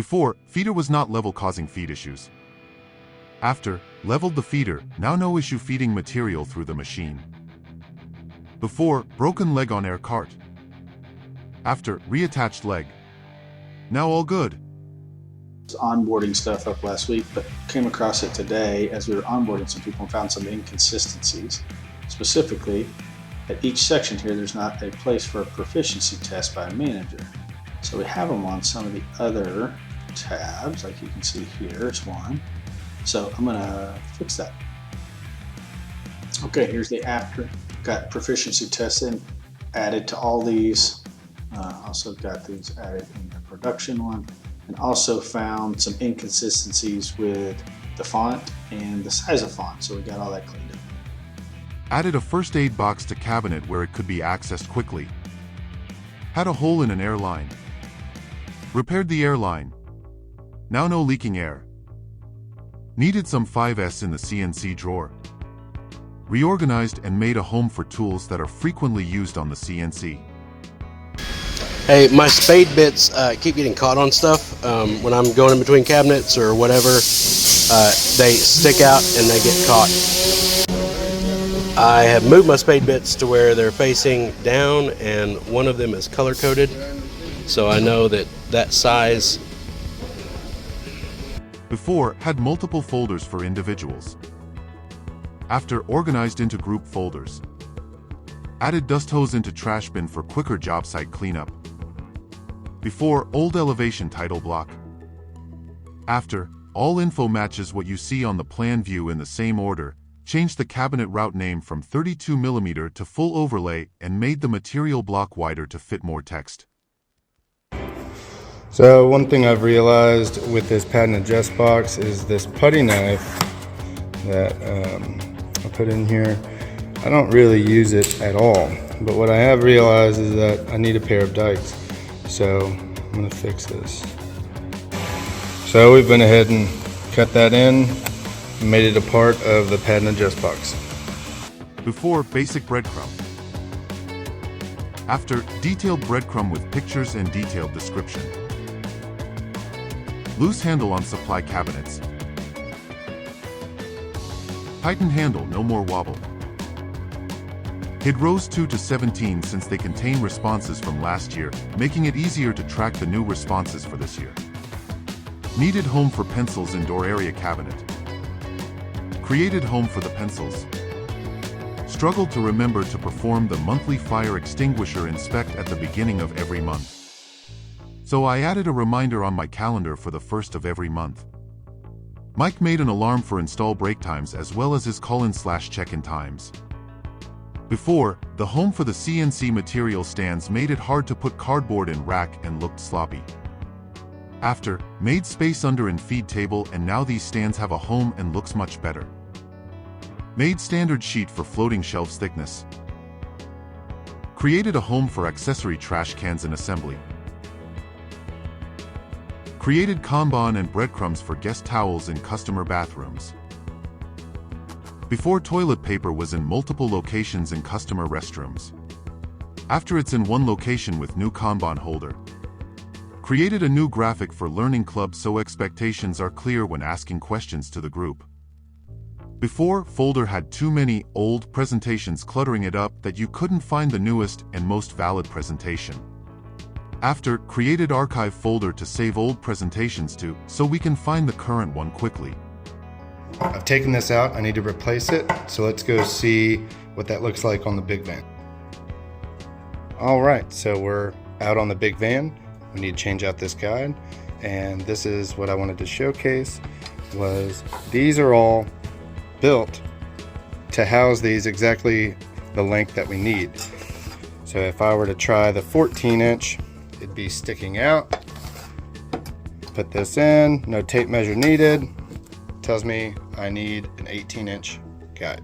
Before, feeder was not level, causing feed issues. After, leveled the feeder, now no issue feeding material through the machine. Before, broken leg on air cart. After, reattached leg. Now all good. Onboarding stuff up last week, but came across it today as we were onboarding some people and found some inconsistencies. Specifically, at each section here, there's not a place for a proficiency test by a manager. So we have them on some of the other tabs, like you can see here, it's one. So I'm gonna fix that. Okay, here's the after. Got proficiency tests in, added to all these. Also got these added in the production one, and also found some inconsistencies with the font and the size of font. So we got all that cleaned up. Added a first aid box to cabinet where it could be accessed quickly. Had a hole in an air line. Repaired the air line. Now no leaking air. Needed some 5S in the CNC drawer. Reorganized and made a home for tools that are frequently used on the CNC. Hey, my spade bits keep getting caught on stuff. When I'm going in between cabinets or whatever, they stick out and they get caught. I have moved my spade bits to where they're facing down, and one of them is color coded, so I know that that size. Before, had multiple folders for individuals. After, organized into group folders. Added dust hose into trash bin for quicker job site cleanup. Before, old elevation title block. After, all info matches what you see on the plan view in the same order. Changed the cabinet route name from 32mm to full overlay and made the material block wider to fit more text. So one thing I've realized with this pat and adjust box is this putty knife that I put in here. I don't really use it at all, but what I have realized is that I need a pair of dikes. So I'm gonna fix this. So we've been ahead and cut that in, made it a part of the pat and adjust box. Before, basic breadcrumb. After, detailed breadcrumb with pictures and detailed description. Loose handle on supply cabinets. Tightened handle, no more wobble. Hid rows 2 to 17 since they contain responses from last year, making it easier to track the new responses for this year. Needed home for pencils in door area cabinet. Created home for the pencils. Struggled to remember to perform the monthly fire extinguisher inspect at the beginning of every month. So I added a reminder on my calendar for the first of every month. Mike made an alarm for install break times as well as his call-in/check-in times. Before, the home for the CNC material stands made it hard to put cardboard in rack and looked sloppy. After, made space under in feed table, and now these stands have a home and looks much better. Made standard sheet for floating shelves thickness. Created a home for accessory trash cans in assembly. Created Kanban and breadcrumbs for guest towels in customer bathrooms. Before, toilet paper was in multiple locations in customer restrooms. After, it's in one location with new Kanban holder. Created a new graphic for learning club so expectations are clear when asking questions to the group. Before, folder had too many old presentations cluttering it up that you couldn't find the newest and most valid presentation. After, created archive folder to save old presentations to, so we can find the current one quickly. I've taken this out, I need to replace it, so let's go see what that looks like on the big van. All right, so we're out on the big van. We need to change out this guide, and this is what I wanted to showcase. Was these are all built to house these exactly the length that we need. So if I were to try the 14-inch, it'd be sticking out. Put this in, no tape measure needed. Tells me I need an 18-inch guide.